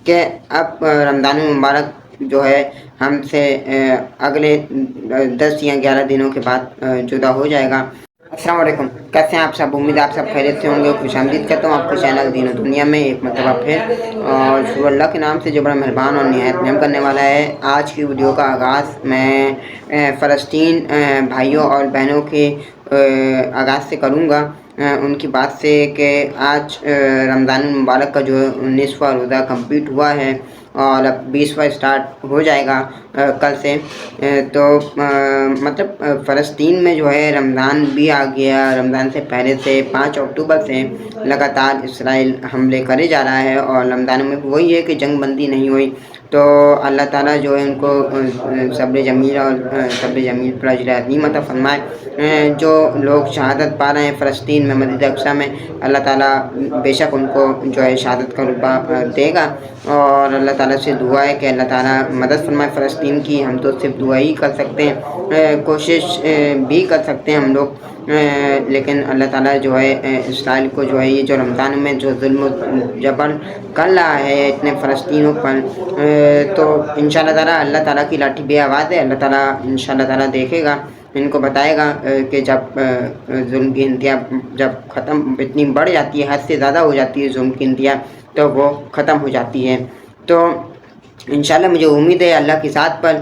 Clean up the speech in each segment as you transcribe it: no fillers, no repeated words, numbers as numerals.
کہ اب رمضان المبارک جو ہے ہم سے اگلے 10 یا 11 دنوں کے بعد جدا ہو جائے گا۔ السلام علیکم، کیسے ہیں آپ سب؟ امید ہے آپ سب خیریت سے ہوں گے۔ خوش آمدید کرتا ہوں آپ کو چینل دین و دنیا میں ایک مرتبہ پھر، اور شکر اللہ کے نام سے جو بڑا مہربان اور نہایت رحم کرنے والا ہے۔ آج کی ویڈیو کا آغاز میں فلسطین بھائیوں اور بہنوں کے آغاز سے کروں گا، ان کی بات سے کہ آج رمضان المبارک کا جو 19واں روزہ کمپلیٹ ہوا ہے اور اب 20واں سٹارٹ ہو جائے گا کل سے۔ تو مطلب فلسطین میں جو ہے رمضان بھی آ گیا۔ رمضان سے پہلے سے 5 اکتوبر سے لگاتار اسرائیل حملے کرے جا رہا ہے، اور رمضان میں وہی ہے کہ جنگ بندی نہیں ہوئی۔ تو اللہ تعالیٰ جو ہے ان کو صبر جمیل اور صبر جمیل پر اجر عظیم عطا فرمائے۔ جو لوگ شہادت پا رہے ہیں فلسطین میں، مسجد اقصیٰ میں، اللہ تعالیٰ بے شک ان کو جو ہے شہادت کا رتبہ دے گا، اور اللہ تعالیٰ سے دعا ہے کہ اللہ تعالیٰ مدد فرمائے فلسطین کی۔ ہم تو صرف دعا ہی کر سکتے ہیں، کوشش بھی کر سکتے ہیں ہم لوگ، لیکن اللہ تعالیٰ جو ہے اسرائیل کو جو ہے یہ جو رمضان میں جو ظلم و جبر کر رہا ہے اتنے فلسطینیوں پر، تو انشاءاللہ تعالیٰ اللہ تعالیٰ کی لاٹھی بے آواز ہے۔ اللہ تعالیٰ انشاءاللہ تعالیٰ دیکھے گا، ان کو بتائے گا کہ جب ظلم کی انتہا جب ختم اتنی بڑھ جاتی ہے، حد سے زیادہ ہو جاتی ہے ظلم کی انتہا، تو وہ ختم ہو جاتی ہے۔ تو انشاءاللہ مجھے امید ہے اللہ کی ذات پر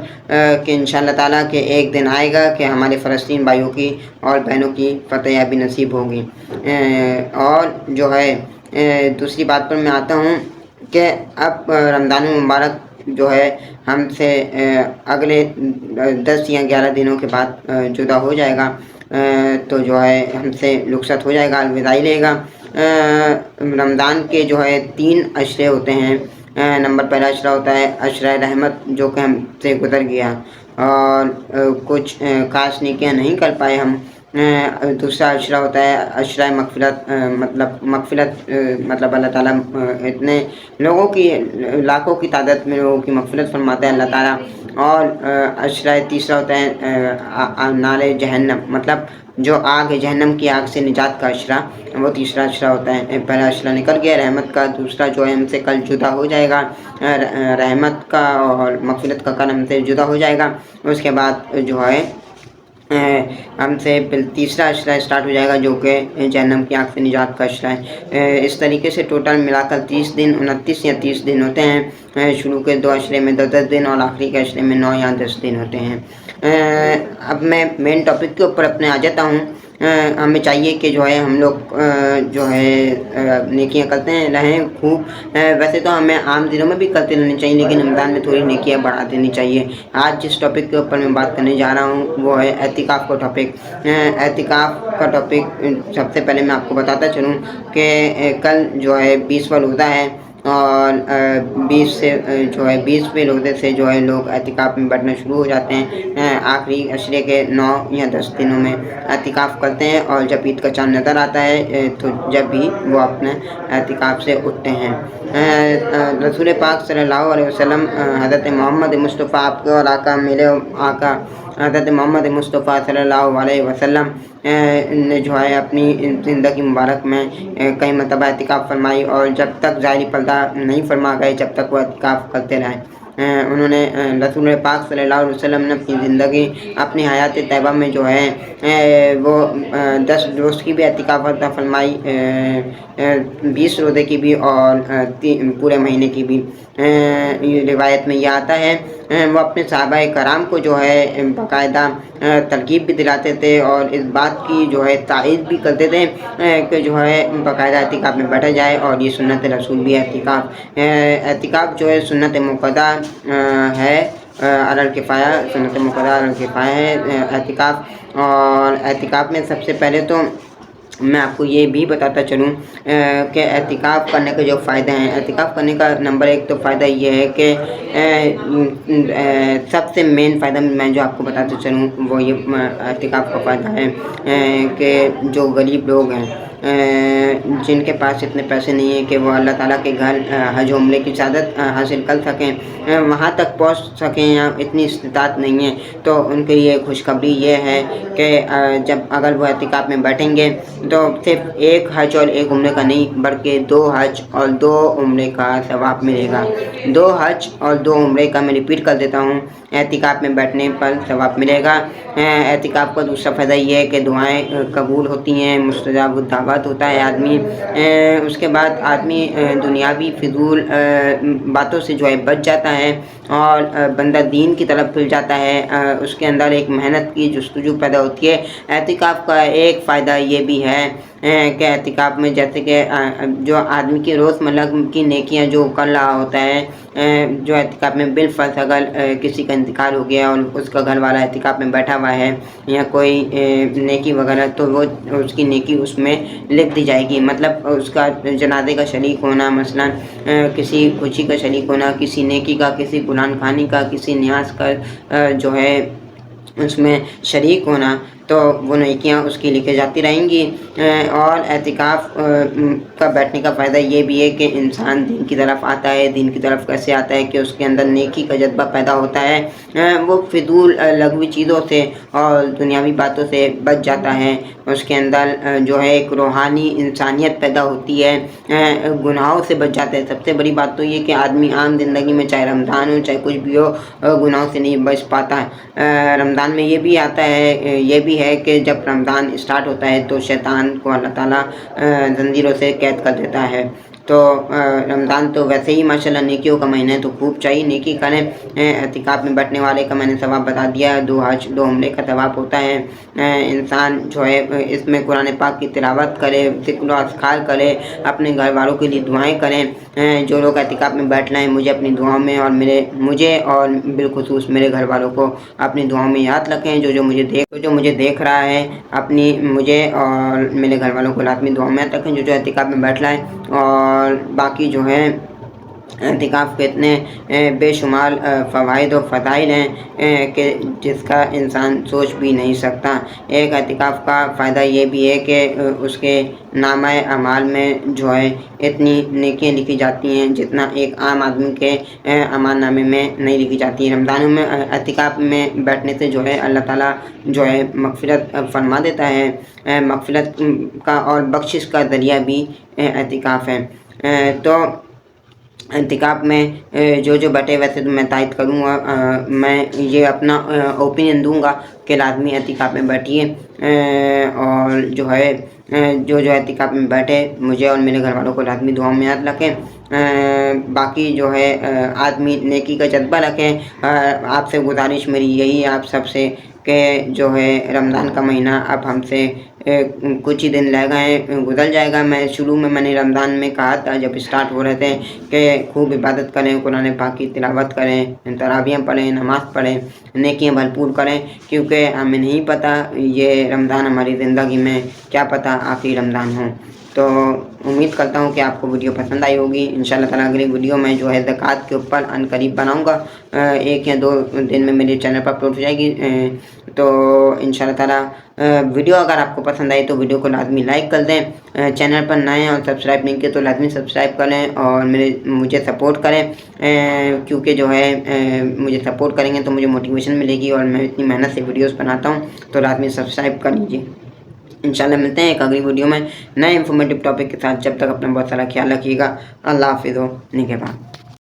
کہ انشاءاللہ تعالیٰ کہ ایک دن آئے گا کہ ہمارے فلسطین بھائیوں کی اور بہنوں کی فتح یابی نصیب ہوگی۔ اور جو ہے دوسری بات پر میں آتا ہوں کہ اب رمضان المبارک جو ہے ہم سے اگلے 10 یا 11 دنوں کے بعد جدا ہو جائے گا، تو جو ہے ہم سے رخصت ہو جائے گا، الوداعی لے گا۔ رمضان کے جو ہے 3 عشرے ہوتے ہیں۔ نمبر پہلا عشرہ ہوتا ہے عشرہ رحمت، جو کہ ہم سے گزر گیا اور کچھ خاص نیکیاں نہیں کر پائے ہم۔ دوسرا عشرہ ہوتا ہے عشرہ مغفرت، مطلب اللہ تعالیٰ اتنے لوگوں کی، لاکھوں کی تعداد میں لوگوں کی مغفرت فرماتا ہے اللہ تعالیٰ۔ اور عشرہ تیسرا ہوتا ہے نار جہنم، مطلب جو آگ جہنم کی آگ سے نجات کا عشرہ، وہ تیسرا عشرہ ہوتا ہے۔ پہلا عشرہ نکل گیا رحمت کا، دوسرا جو ہے ہم سے کل جدا ہو جائے گا، رحمت کا اور مغفرت کا کل ہم سے جدا ہو جائے گا۔ اس کے بعد جو ہے ہم سے تیسرا عشرہ سٹارٹ ہو جائے گا، جو کہ جہنم کی آگ سے نجات کا عشرہ ہے۔ اس طریقے سے ٹوٹل ملا کر 30 دن، 29 یا 30 دن ہوتے ہیں۔ شروع کے 2 عشرے میں 10 دن اور آخری کے عشرے میں 9 یا 10 دن ہوتے ہیں۔ اب میں مین ٹاپک کے اوپر اپنے آ جاتا ہوں۔ ہمیں چاہیے کہ جو ہے ہم لوگ جو ہے نیکیاں کرتے رہیں خوب۔ ویسے تو ہمیں عام دنوں میں بھی کرتے رہنے چاہیے، لیکن رمضان میں تھوڑی نیکیاں بڑھا دینی چاہیے۔ آج جس ٹاپک کے اوپر میں بات کرنے جا رہا ہوں وہ ہے اعتکاف کا ٹاپک۔ اعتکاف کا ٹاپک سب سے پہلے میں آپ کو بتاتا چلوں کہ کل جو ہے 20واں روزہ ہے، اور 20ویں روزے سے جو ہے لوگ اعتکاف میں بیٹھنا شروع ہو جاتے ہیں۔ آخری عشرے کے 9 یا 10 دنوں میں اعتکاف کرتے ہیں، اور جب عید کا چاند نظر آتا ہے تو جب بھی وہ اپنے اعتکاف سے اٹھتے ہیں۔ رسول پاک صلی اللہ علیہ وسلم، حضرت محمد مصطفیٰ، آپ کے اور آقا، میرے آقا حضرت محمد مصطفیٰ صلی اللہ علیہ وسلم نے جو ہے اپنی زندگی مبارک میں کئی مرتبہ اعتکاف فرمائی، اور جب تک ظاہری پردہ نہیں فرما گئے جب تک وہ اعتکاف کرتے رہے۔ انہوں نے رسول پاک صلی اللہ علیہ وسلم نے اپنی زندگی، اپنی حیات طیبہ میں جو ہے وہ 10 روز کی بھی اعتکاف عطا فرمائی، 20 روزے کی بھی، اور پورے مہینے کی بھی۔ روایت میں یہ آتا ہے وہ اپنے صحابہ کرام کو جو ہے باقاعدہ ترغیب بھی دلاتے تھے، اور اس بات کی جو ہے تائید بھی کرتے تھے کہ جو ہے باقاعدہ اعتکاف میں بیٹھا جائے، اور یہ سنت رسول بھی ہے۔ اعتکاف جو ہے سنت مؤکدہ ہے، علی الکفایہ، سنت مؤکدہ علی الکفایہ ہے اعتکاف۔ اور اعتکاف میں سب سے پہلے تو میں آپ کو یہ بھی بتاتا چلوں کہ اعتکاف کرنے کے جو فائدے ہیں۔ اعتکاف کرنے کا نمبر 1 تو فائدہ یہ ہے کہ سب سے مین فائدہ میں جو آپ کو بتاتا چلوں وہ یہ اعتکاف کا فائدہ ہے کہ جو غریب لوگ ہیں जिनके पास इतने पैसे नहीं हैं कि वो अल्लाह ताला के घर हज उम्रे की इजाज़त हासिल कर सकें, वहाँ तक पहुँच सकें, या इतनी इस्तिताअत नहीं है, तो उनके लिए खुशखबरी ये है कि जब अगर वो एतिकाफ़ में बैठेंगे तो सिर्फ एक हज और एक उम्रे का नहीं, बल्कि 2 हज और 2 उम्रे का सवाब मिलेगा। 2 हज और 2 उम्रे का मैं रिपीट कर देता हूँ, एतिकाफ़ में बैठने पर सवाब मिलेगा। एतिकाफ़ का दूसरा फ़ायदा ये है कि दुआएँ कबूल होती हैं, मुस्तजाब दावत होता है आदमी। उसके बाद आदमी दुनियावी फ़िज़ूल बातों से जो है बच जाता है, और बंदा दीन की तरफ खुल जाता है। उसके अंदर एक मेहनत की जुस्तजू पैदा होती है। एतिकाफ़ का एक फ़ायदा ये भी है कि एतिकाफ़ में जैसे कि जो आदमी की रोज़मर्रा की नेकियां जो कर रहा होता है, जो एतिकाफ़ में बिलफ़र्ज़ अगर किसी का इंतकाल हो गया और उसका घर वाला एतिकाफ़ में बैठा हुआ है, या कोई नेकी वगैरह, तो वो उसकी नेकी उसमें लिख दी जाएगी। मतलब उसका जनाजे का शरीक होना, मसलन किसी खुशी का शरीक होना, किसी नेकी का, किसी कुरान ख़वानी का, किसी न्याज़ का जो है उसमें शरीक होना, तो वो नेकियां उसकी लिखी जाती रहेंगी। और एतिकाफ़ का बैठने का फ़ायदा ये भी है कि इंसान दीन की तरफ आता है। दीन की तरफ कैसे आता है कि उसके अंदर नेकी का जज्बा पैदा होता है, वो फिजूल लघवी चीज़ों से और दुनियावी बातों से बच जाता है। उसके अंदर जो है एक रूहानी इंसानियत पैदा होती है, गुनाहों से बच जाता है। सबसे बड़ी बात तो ये कि आदमी आम ज़िंदगी में चाहे रमज़ान हो चाहे कुछ भी हो, गुनाहों से नहीं बच पाता है। रमज़ान में ये भी आता है, ये भी है कि जब रमज़ान स्टार्ट होता है तो शैतान को अल्लाह ताला ज़ंजीरों से कैद कर देता है। तो रमज़ान तो वैसे ही माशाल्लाह नेकियों का महीना है, तो खूब चाहिए नेकी करें। एतिकाफ़ में बैठने वाले का मैंने सवाब बता दिया, 2 हज 2 उम्रे का सवाब होता है। इंसान जो है इसमें कुरान पाक की तिलावत करे, ज़िक्र व अज़कार करे, अपने घर वालों के लिए दुआएँ करें। जो लोग एतिकाफ़ में बैठ रहे हैं, मुझे अपनी दुआओं में और मुझे और बिलख़ुसूस मेरे घर वालों को अपनी दुआओं में याद रखें। जो मुझे देख रहा है, मुझे और मेरे घर वालों को लाज़मी दुआओं में याद रखें, जो एतिकाफ़ में बैठ रहा है। और बाकी जो है एतिकाफ़ के इतने बेशुमार फ़वाइद और फ़ज़ाइल हैं कि जिसका इंसान सोच भी नहीं सकता। एक एतिकाफ़ का फ़ायदा ये भी है कि उसके नामा-ए अमाल में जो है इतनी नेकियां लिखी जाती हैं जितना एक आम आदमी के अमाल नामे में नहीं लिखी जाती। रमज़ान में एतिकाफ़ में बैठने से जो है अल्लाह ताला जो है मग़फ़िरत फ़रमा देता है। मग़फ़िरत का और बख्शिश का ज़रिया भी एतिकाफ़ है। तो एतिकाफ़ में जो बैठे, वैसे तो मैं तायद करूँगा, मैं ये अपना ओपिनियन दूँगा कि लाज़मी एतिकाफ़ में बैठिए। और जो है जो एतिकाफ़ में बैठे, मुझे और मेरे घर वालों को लाज़मी दुआओं में याद रखें। बाकी जो है आदमी नेकी का जज्बा रखें। आपसे गुजारिश मेरी यही है आप सबसे कि जो है रमज़ान का महीना अब हमसे कुछ ही दिन रह गए, गुज़र जाएगा। मैंने रमज़ान में कहा था जब स्टार्ट हो रहे थे कि खूब इबादत करें, कुरान पाक की तिलावत करें, तरावियाँ पढ़ें, नमाज़ पढ़ें, नेकियां भरपूर करें, क्योंकि हमें नहीं पता ये रमज़ान हमारी ज़िंदगी में क्या पता आखिरी रमज़ान हो। तो उम्मीद करता हूँ कि आपको वीडियो पसंद आई होगी। इंशाल्लाह ताला अगली वीडियो में जो है ज़कात के ऊपर अनकरीब बनाऊँगा, 1 या 2 दिन में मेरे चैनल पर अपलोड हो जाएगी। तो इंशाल्लाह ताला वीडियो अगर आपको पसंद आई तो वीडियो को लाज़मी लाइक कर दें। चैनल पर नए हैं और सब्सक्राइब नहीं किए तो लाज़मी सब्सक्राइब करें और मुझे सपोर्ट करें, क्योंकि जो है मुझे सपोर्ट करेंगे तो मुझे मोटिवेशन मिलेगी और मैं इतनी मेहनत से वीडियोस बनाता हूँ, तो लाज़मी सब्सक्राइब कर लीजिए। इंशाल्लाह मिलते हैं एक अगली वीडियो में नए इन्फॉर्मेटिव टॉपिक के साथ। जब तक अपना बहुत सारा ख्याल रखिएगा। अल्लाह हाफ़िज़। निगहबान।